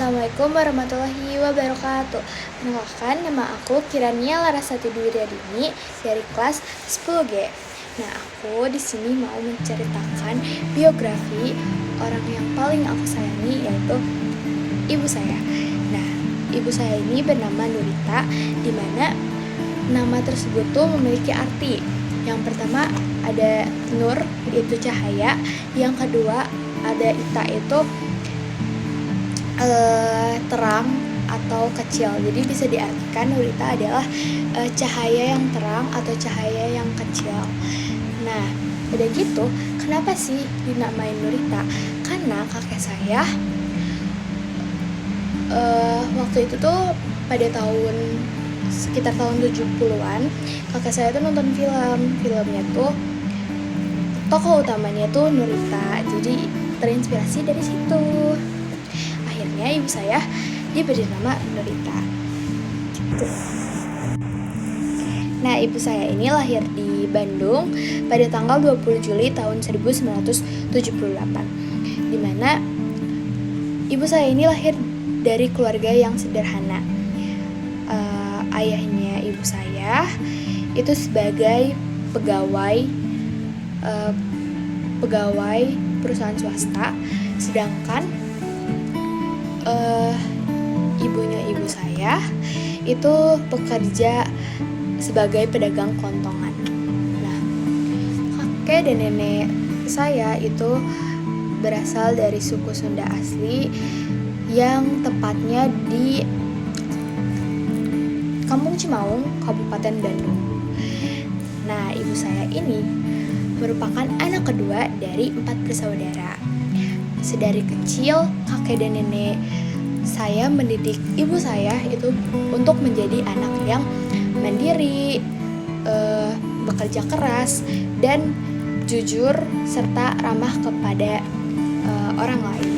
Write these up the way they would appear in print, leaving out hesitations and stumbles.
Assalamualaikum warahmatullahi wabarakatuh. Perkenalkan, nama aku Kirania Larasati Dwi Riadini dari kelas 10G. Nah, aku di sini mau menceritakan biografi orang yang paling aku sayangi, yaitu ibu saya. Nah, ibu saya ini bernama Nurita, di mana nama tersebut tuh memiliki arti. Yang pertama ada Nur, itu cahaya. Yang kedua ada Ita, itu terang atau kecil. Jadi bisa diartikan Nurita adalah cahaya yang terang atau cahaya yang kecil. Nah, udah gitu, kenapa sih dinamain Nurita? Karena kakek saya waktu itu tuh pada sekitar tahun 70-an, kakek saya tuh nonton filmnya tuh tokoh utamanya tuh Nurita. Jadi terinspirasi dari situ. Akhirnya ibu saya diberi nama Nurita. Gitu. Nah, ibu saya ini lahir di Bandung pada tanggal 20 Juli tahun 1978. Di mana ibu saya ini lahir dari keluarga yang sederhana. Ayahnya ibu saya itu sebagai pegawai perusahaan swasta, sedangkan ibunya ibu saya itu bekerja sebagai pedagang kelontongan. Nah, kakek dan nenek saya itu berasal dari suku Sunda asli, yang tepatnya di Kampung Cimaung, Kabupaten Bandung. Nah, ibu saya ini merupakan anak kedua dari 4 bersaudara. Sedari kecil, kakek dan nenek saya mendidik ibu saya itu untuk menjadi anak yang mandiri, bekerja keras, dan jujur serta ramah kepada orang lain.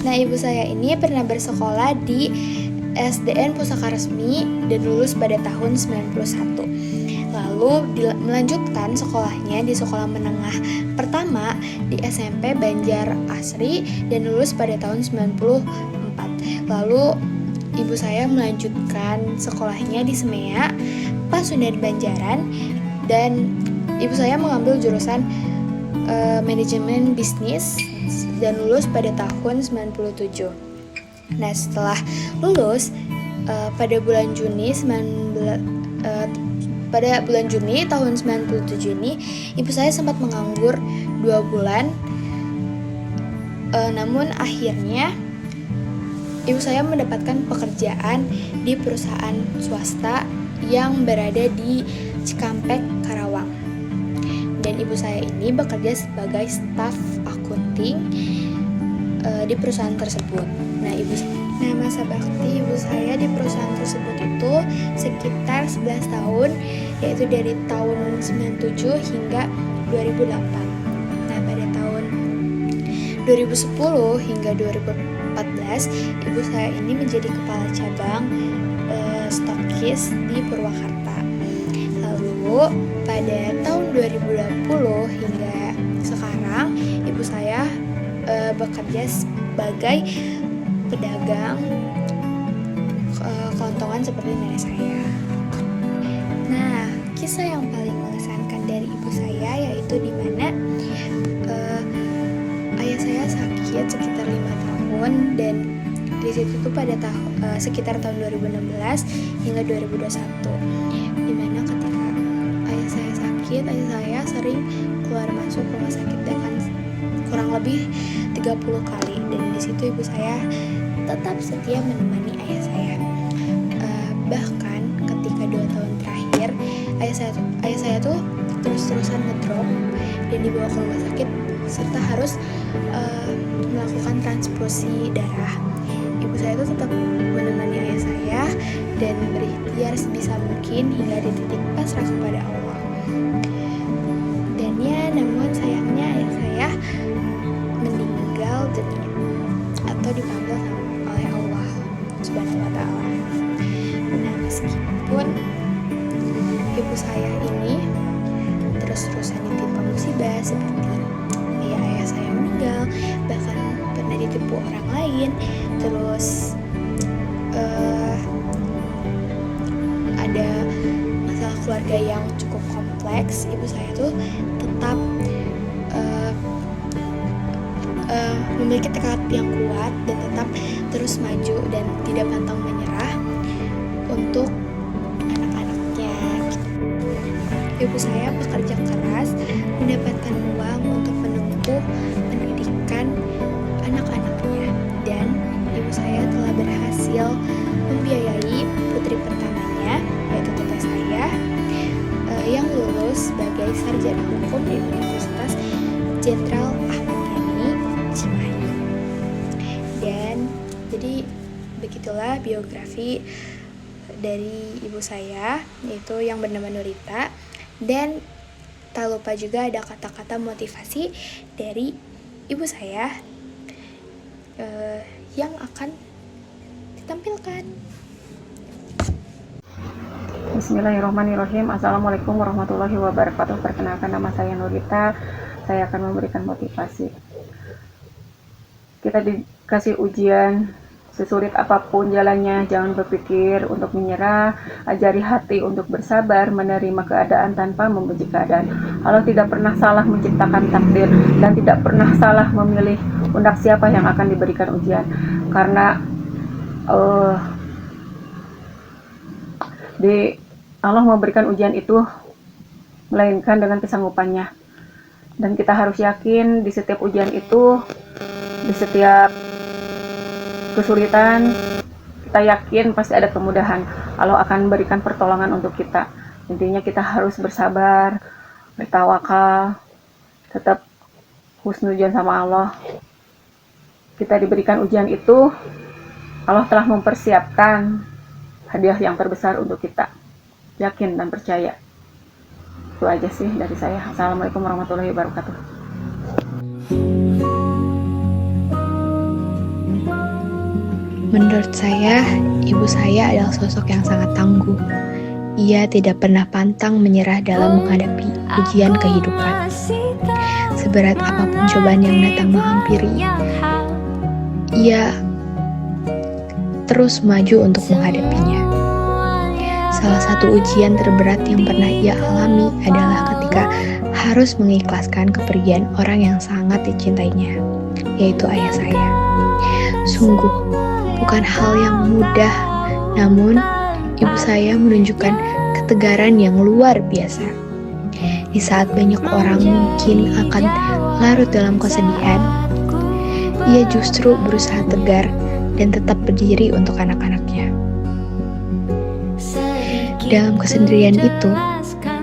Nah, ibu saya ini pernah bersekolah di SDN Pusaka Resmi dan lulus pada tahun 91. Lalu melanjutkan sekolahnya di sekolah menengah pertama di SMP Banjar Asri dan lulus pada tahun 94. Lalu ibu saya melanjutkan sekolahnya di Semea, Pasundan Banjaran, dan ibu saya mengambil jurusan manajemen bisnis dan lulus pada tahun 97. Nah, setelah lulus pada bulan Juni tahun 97 ini, ibu saya sempat menganggur 2 bulan. Namun akhirnya ibu saya mendapatkan pekerjaan di perusahaan swasta yang berada di Cikampek, Karawang. Dan ibu saya ini bekerja sebagai staf akunting di perusahaan tersebut. Nah, masa bakti ibu saya di perusahaan tersebut itu sekitar 11 tahun, yaitu dari tahun 97 hingga 2008. Nah, pada tahun 2010 hingga 2014, ibu saya ini menjadi kepala cabang stokis di Purwakarta. Lalu pada tahun 2020 hingga sekarang, ibu saya bekerja sebagai pedagang kelontongan seperti nenek saya. Nah, kisah yang paling mengesankan dari ibu saya yaitu di mana ayah saya sakit sekitar 5 tahun, dan di situ tuh pada sekitar tahun 2016 hingga 2021. Di mana ketika ayah saya sakit, ayah saya sering keluar masuk rumah sakit dengan kurang lebih 30 kali, dan di situ ibu saya tetap setia menemani ayah saya. Bahkan ketika 2 tahun terakhir, ayah saya tuh terus-terusan ngedrop dan dibawa ke rumah sakit serta harus melakukan transfusi darah. Ibu saya tuh tetap menemani ayah saya dan berikhtiar sebisa mungkin hingga di titik pasrah kepada Allah. Dan namun sayangnya ayah saya meninggal dunia atau dipanggil oleh Allah Subhanahu wa Ta'ala. Nah, meskipun ibu saya ini terus-terusan ditimpa musibah seperti ayah saya meninggal, bahkan pernah ditimpa membantu orang lain, terus ada masalah keluarga yang cukup kompleks, ibu saya tuh tetap memiliki tekad yang kuat dan tetap terus maju dan tidak pantang menyerah untuk anak-anaknya. Ibu saya bekerja keras mendapatkan uang untuk menempuh pendidikan anak-anaknya, dan ibu saya telah berhasil membiayai putri pertamanya, yaitu teteh saya, yang lulus sebagai sarjana hukum di Universitas Jenderal Ahmad Yani, Cimahi. Dan jadi begitulah biografi dari ibu saya, yaitu yang bernama Nurita. Dan tak lupa juga ada kata-kata motivasi dari ibu saya yang akan ditampilkan. Bismillahirrahmanirrahim. Assalamualaikum warahmatullahi wabarakatuh. Perkenalkan, nama saya Nurita. Saya akan memberikan motivasi. Kita dikasih ujian, sesulit apapun jalannya, jangan berpikir untuk menyerah. Ajari hati untuk bersabar, menerima keadaan tanpa membenci keadaan. Allah tidak pernah salah menciptakan takdir dan tidak pernah salah memilih undak siapa yang akan diberikan ujian. Karena Allah memberikan ujian itu melainkan dengan kesanggupannya, dan kita harus yakin di setiap ujian itu, di setiap kesulitan, kita yakin pasti ada kemudahan. Allah akan berikan pertolongan untuk kita. Intinya kita harus bersabar, bertawakal, tetap husnudzon sama Allah. Kita diberikan ujian itu, Allah telah mempersiapkan hadiah yang terbesar untuk kita. Yakin dan percaya. Itu aja sih dari saya. Assalamualaikum warahmatullahi wabarakatuh. Menurut saya, ibu saya adalah sosok yang sangat tangguh. Ia tidak pernah pantang menyerah dalam menghadapi ujian kehidupan. Seberat apapun cobaan yang datang menghampiri, ia terus maju untuk menghadapinya. Salah satu ujian terberat yang pernah ia alami adalah ketika harus mengikhlaskan kepergian orang yang sangat dicintainya, yaitu ayah saya. Sungguh, bukan hal yang mudah, namun ibu saya menunjukkan ketegaran yang luar biasa. Di saat banyak orang mungkin akan larut dalam kesedihan, ia justru berusaha tegar dan tetap berdiri untuk anak-anaknya. Dalam kesendirian itu,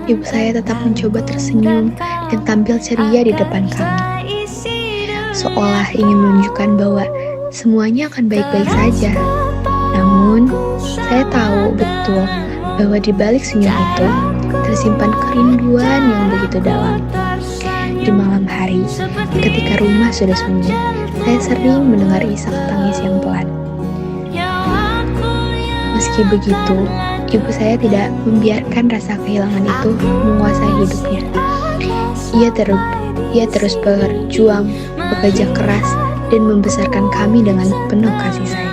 ibu saya tetap mencoba tersenyum dan tampil ceria di depan kami, seolah ingin menunjukkan bahwa semuanya akan baik-baik saja. Namun, saya tahu betul bahwa di balik senyum itu tersimpan kerinduan yang begitu dalam. Di malam hari, ketika rumah sudah sunyi, saya sering mendengar isak tangis yang pelan. Meski begitu, ibu saya tidak membiarkan rasa kehilangan itu menguasai hidupnya. Ia terus berjuang, bekerja keras, dan membesarkan kami dengan penuh kasih sayang.